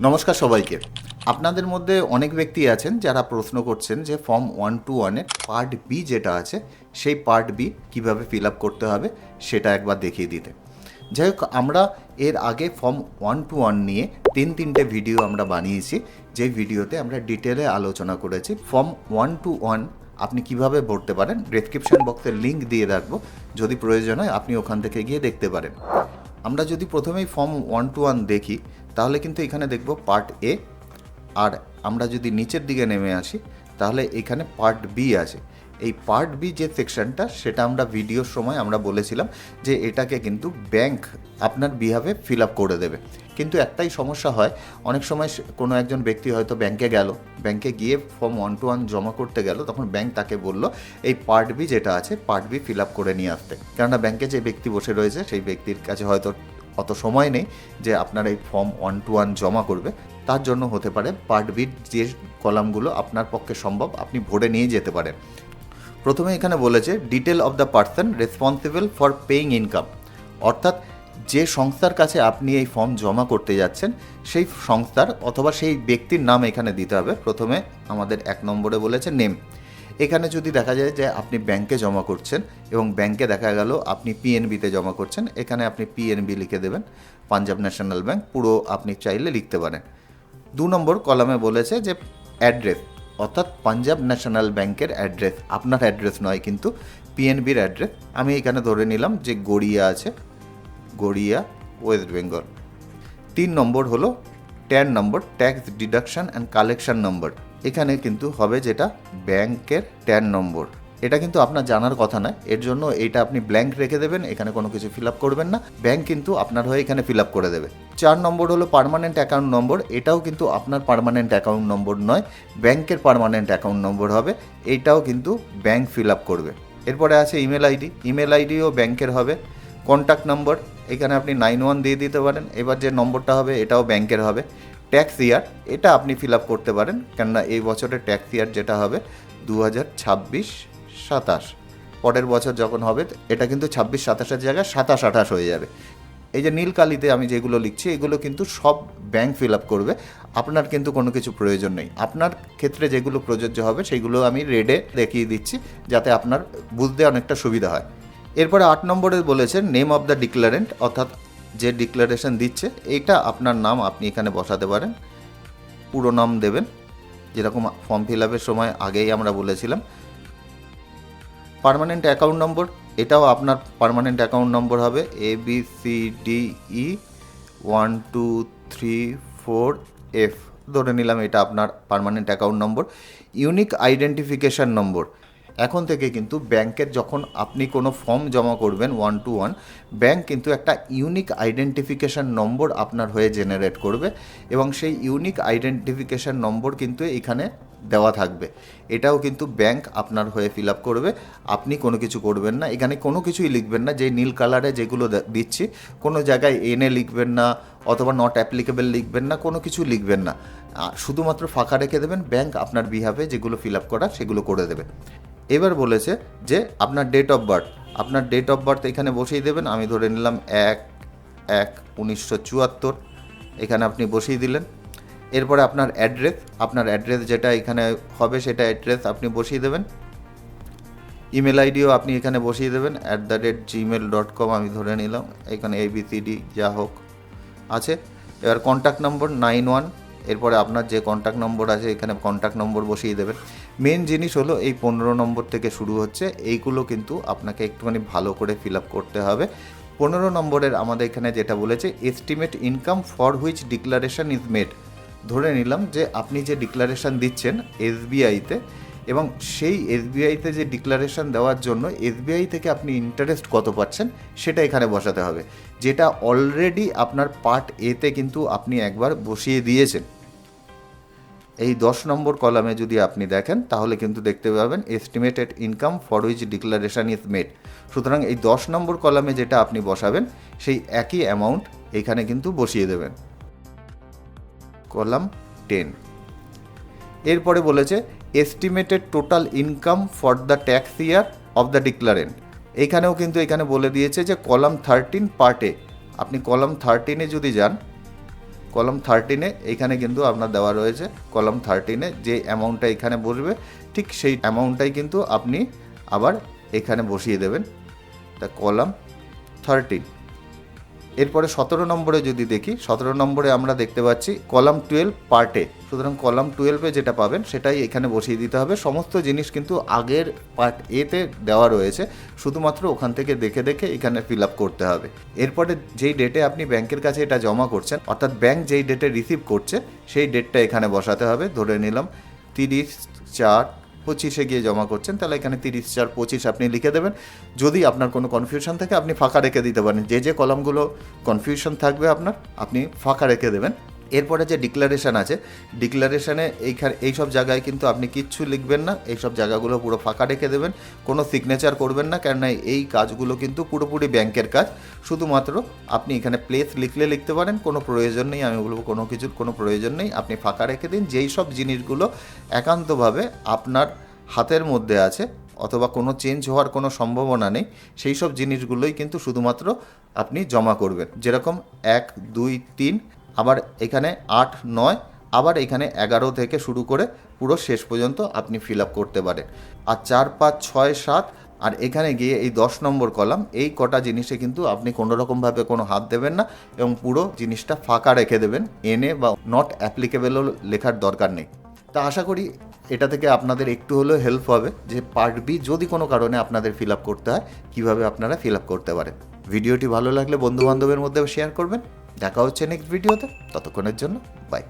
নমস্কার সবাইকে। আপনাদের মধ্যে অনেক ব্যক্তি আছেন যারা প্রশ্ন করছেন যে ফর্ম 121-এর পার্ট বি যেটা আছে সেই পার্ট বি কীভাবে ফিল আপ করতে হবে সেটা একবার দেখিয়ে দিতে। যাই হোক, আমরা এর আগে ফর্ম 121 নিয়ে তিনটে ভিডিও আমরা বানিয়েছি, যেই ভিডিওতে আমরা ডিটেলে আলোচনা করেছি ফর্ম 121 আপনি কিভাবে ভরতে পারেন। ডেসক্রিপশন বক্সে লিঙ্ক দিয়ে রাখবো, যদি প্রয়োজন হয় আপনি ওখান থেকে গিয়ে দেখতে পারেন। আমরা যদি প্রথমেই ফর্ম 121 দেখি তাহলে কিন্তু এখানে দেখব পার্ট এ, আর আমরা যদি নিচের দিকে নেমে আসি তাহলে এখানে পার্ট বি আছে। এই পার্ট বি যে সেকশনটা সেটা আমরা ভিডিওর সময় আমরা বলেছিলাম যে এটাকে কিন্তু ব্যাংক আপনার বিহাভে ফিল আপ করে দেবে। কিন্তু একটাই সমস্যা হয়, অনেক সময় কোনো একজন ব্যক্তি হয়তো ব্যাংকে গেল, ব্যাংকে গিয়ে ফর্ম 121 জমা করতে গেল, তখন ব্যাংক তাকে বলল এই পার্ট বি যেটা আছে পার্ট বি ফিল আপ করে নিয়ে আসতে। কেননা ব্যাংকে যে ব্যক্তি বসে রয়েছে সেই ব্যক্তির কাছে হয়তো অত সময় নেই যে আপনার এই ফর্ম 121 জমা করবে। তার জন্য হতে পারে পার্ট বির যে কলামগুলো আপনার পক্ষে সম্ভব আপনি ভরে নিয়ে যেতে পারেন। প্রথমে এখানে বলেছে detail of the person responsible for paying income, অর্থাৎ যে সংস্থার কাছে আপনি এই ফর্ম জমা করতে যাচ্ছেন সেই সংস্থার অথবা সেই ব্যক্তির নাম এখানে দিতে হবে। প্রথমে আমাদের 1 নম্বরে বলেছে নেম। এখানে যদি দেখা যায় যে আপনি ব্যাংকে জমা করছেন এবং ব্যাংকে দেখা গেল আপনি পিএনবিতে জমা করছেন, এখানে আপনি পিএনবি লিখে দেবেন, পাঞ্জাব ন্যাশনাল ব্যাংক, পুরো আপনি চাইলে লিখতে পারেন। 2 নম্বর কলামে বলেছে যে অ্যাড্রেস, অর্থাৎ পাঞ্জাব ন্যাশনাল ব্যাংকের অ্যাড্রেস, আপনার অ্যাড্রেস নয় কিন্তু পিএনবির অ্যাড্রেস। আমি এখানে ধরে নিলাম যে গড়িয়া আছে, গড়িয়া, ওয়েস্ট বেঙ্গল। 3 নম্বর হলো 10 নম্বর ট্যাক্স ডিডাকশন অ্যান্ড কালেকশন নম্বর। এখানে কিন্তু হবে যেটা ব্যাংকের 10 নম্বর। এটা কিন্তু আপনার জানার কথা নয়, এর জন্য এটা আপনি ব্ল্যাঙ্ক রেখে দেবেন, এখানে কোনো কিছু ফিল আপ করবেন না, ব্যাংক কিন্তু আপনার হয়ে এখানে ফিল আপ করে দেবে। 4 নম্বর হলো পার্মানেন্ট অ্যাকাউন্ট নম্বর। এটাও কিন্তু আপনার পার্মানেন্ট অ্যাকাউন্ট নম্বর নয়, ব্যাংকের পার্মানেন্ট অ্যাকাউন্ট নম্বর হবে, এইটাও কিন্তু ব্যাংক ফিল আপ করবে। এরপরে আছে ইমেল আইডি, ইমেল আইডিও ব্যাংকের হবে। কন্ট্যাক্ট নম্বর এখানে আপনি 91 দিয়ে দিতে পারেন, এবার যে নম্বরটা হবে এটাও ব্যাংকের হবে। ট্যাক্স ইয়ার এটা আপনি ফিল আপ করতে পারেন, কেননা এই বছরের ট্যাক্স ইয়ার যেটা হবে 2026-27, পরের বছর যখন হবে এটা কিন্তু 26-27-এর জায়গায় 27-28 হয়ে যাবে। এই যে নীল কালিতে আমি যেগুলো লিখছি এগুলো কিন্তু সব ব্যাংক ফিল আপ করবে, আপনার কিন্তু কোনো কিছু প্রয়োজন নেই। আপনার ক্ষেত্রে যেগুলো প্রযোজ্য হবে সেইগুলো আমি রেডে দেখিয়ে দিচ্ছি যাতে আপনার বুঝতে অনেকটা সুবিধা হয়। এরপরে 8 নম্বরে বলেছে নেম অফ দ্য ডিক্লারেন্ট, অর্থাৎ যে ডিক্লারেশন দিচ্ছে এইটা আপনার নাম আপনি এখানে বসাতে পারেন, পুরো নাম দেবেন যেরকম ফর্ম ফিল আপের সময় আগেই আমরা বলেছিলাম। পার্মানেন্ট অ্যাকাউন্ট নম্বর এটাও আপনার পার্মানেন্ট অ্যাকাউন্ট নম্বর হবে ABCDE 1 2 3 4 F, ধরে নিলাম এটা আপনার permanent account number. Unique identification number, এখন থেকে কিন্তু ব্যাংকের যখন আপনি কোনো ফর্ম জমা করবেন 121, ব্যাংক কিন্তু একটা ইউনিক আইডেন্টিফিকেশান নম্বর আপনার হয়ে জেনারেট করবে এবং সেই ইউনিক আইডেন্টিফিকেশান নম্বর কিন্তু এখানে দেওয়া থাকবে। এটাও কিন্তু ব্যাংক আপনার হয়ে ফিল আপ করবে, আপনি কোনো কিছু করবেন না, এখানে কোনো কিছুই লিখবেন না। যে নীল কালারে যেগুলো দিচ্ছি কোনো জায়গায় এনে লিখবেন না অথবা নট অ্যাপ্লিকেবল লিখবেন না, কোনো কিছু লিখবেন না, শুধুমাত্র ফাঁকা রেখে দেবেন, ব্যাংক আপনার বিহাফে যেগুলো ফিল আপ করা সেগুলো করে দেবে। এবার বলেছে যে আপনার ডেট অফ বার্থ, আপনার ডেট অফ বার্থ এখানে বসিয়ে দেবেন। আমি ধরে নিলাম 1/1/1974, এখানে আপনি বসিয়ে দিলেন। এরপরে আপনার অ্যাড্রেস, আপনার অ্যাড্রেস যেটা এখানে হবে সেটা অ্যাড্রেস আপনি বসিয়ে দেবেন। ইমেল আইডিও আপনি এখানে বসিয়ে দেবেন @gmail.com, আমি ধরে নিলাম, এখানে ABCD যা হোক আছে। এবার কন্ট্যাক্ট নম্বর 91, এরপরে আপনার যে কন্ট্যাক্ট নম্বর আছে এখানে কন্ট্যাক্ট নম্বর বসিয়ে দেবেন। মেন জিনিস হলো এই 15 নম্বর থেকে শুরু হচ্ছে, এইগুলো কিন্তু আপনাকে একটুখানি ভালো করে ফিল আপ করতে হবে। 15 নম্বরের আমাদের এখানে যেটা বলেছে estimate income for which declaration is made, ধরে নিলাম যে আপনি যে ডিক্লারেশন দিচ্ছেন SBIতে এবং সেই SBIতে যে ডিক্লারেশন দেওয়ার জন্য SBI থেকে আপনি ইন্টারেস্ট কত পাচ্ছেন সেটা এখানে বসাতে হবে, যেটা অলরেডি আপনার পার্ট এতে কিন্তু আপনি একবার বসিয়ে দিয়েছেন। এই 10 নম্বর কলামে যদি আপনি দেখেন তাহলে কিন্তু দেখতে পাবেন estimated income for which declaration is made. সুতরাং এই 10 নম্বর কলামে যেটা আপনি বসাবেন সেই একই অ্যামাউন্ট এখানে কিন্তু বসিয়ে দেবেন, কলাম 10। এরপরে বলেছে estimated total income for the tax year of the declarant, এইখানেও কিন্তু এখানে বলে দিয়েছে যে কলাম 13 পার্ট এ, আপনি কলাম 13-এ যদি যান কলাম 13-এ এইখানে কিন্তু আপনার দেওয়া রয়েছে, কলাম 13-এ যে অ্যামাউন্টটা এখানে বসবে ঠিক সেই অ্যামাউন্টটাই কিন্তু আপনি আবার এখানে বসিয়ে দেবেন। তা কলাম 13। এরপরে 17 নম্বরে যদি দেখি, 17 নম্বরে আমরা দেখতে পাচ্ছি কলাম 12 পার্ট এ। সুতরাং কলাম 12-এ যেটা পাবেন সেটাই এখানে বসিয়ে দিতে হবে। সমস্ত জিনিস কিন্তু আগের পার্ট এতে দেওয়া রয়েছে, শুধুমাত্র ওখান থেকে দেখে দেখে এখানে ফিল আপ করতে হবে। এরপরে যেই ডেটে আপনি ব্যাংকের কাছে এটা জমা করছেন, অর্থাৎ ব্যাংক যেই ডেটে রিসিভ করছে সেই ডেটটা এখানে বসাতে হবে। ধরে নিলাম 30/4/25 গিয়ে জমা করছেন, তাহলে এখানে 30/4/25 আপনি লিখে দেবেন। যদি আপনার কোনো কনফিউশন থাকে আপনি ফাঁকা রেখে দিতে পারেন, যে কলামগুলো কনফিউশন থাকবে আপনার আপনি ফাঁকা রেখে দেবেন। এরপরে যে ডিক্লারেশন আছে, ডিক্লারেশনে এই সব জায়গায় কিন্তু আপনি কিচ্ছু লিখবেন না, এই সব জায়গাগুলো পুরো ফাঁকা রেখে দেবেন, কোনো সিগনেচার করবেন না, কেননা এই কাজগুলো কিন্তু পুরোপুরি ব্যাংকের কাজ। শুধুমাত্র আপনি এখানে প্লেস লিখলে লিখতে পারেন, কোনো প্রয়োজন নেই, আমি বলবো কোনো কিছুর কোনো প্রয়োজন নেই, আপনি ফাঁকা রেখে দিন। যেই সব জিনিসগুলো একান্তভাবে আপনার হাতের মধ্যে আছে অথবা কোনো চেঞ্জ হওয়ার কোনো সম্ভাবনা নেই, সেই সব জিনিসগুলোই কিন্তু শুধুমাত্র আপনি জমা করবেন। যেরকম 1, 2, 3, আবার এখানে 8, 9, আবার এখানে 11 থেকে শুরু করে পুরো শেষ পর্যন্ত আপনি ফিল আপ করতে পারেন। আর 4, 5, 6, 7 আর এখানে গিয়ে এই 10 নম্বর কলাম, এই কটা জিনিসে কিন্তু আপনি কোনো রকমভাবে কোনো হাত দেবেন না এবং পুরো জিনিসটা ফাঁকা রেখে দেবেন। এনে বা নট অ্যাপ্লিকেবলও লেখার দরকার নেই। তা আশা করি এটা থেকে আপনাদের একটু হলেও হেল্প হবে যে পার্ট বি যদি কোনো কারণে আপনাদের ফিল আপ করতে হয় কীভাবে আপনারা ফিল আপ করতে পারেন। ভিডিওটি ভালো লাগলে বন্ধুবান্ধবের মধ্যেও শেয়ার করবেন। দেখা হচ্ছে নেক্সট ভিডিওতে, ততক্ষণের জন্য বাই।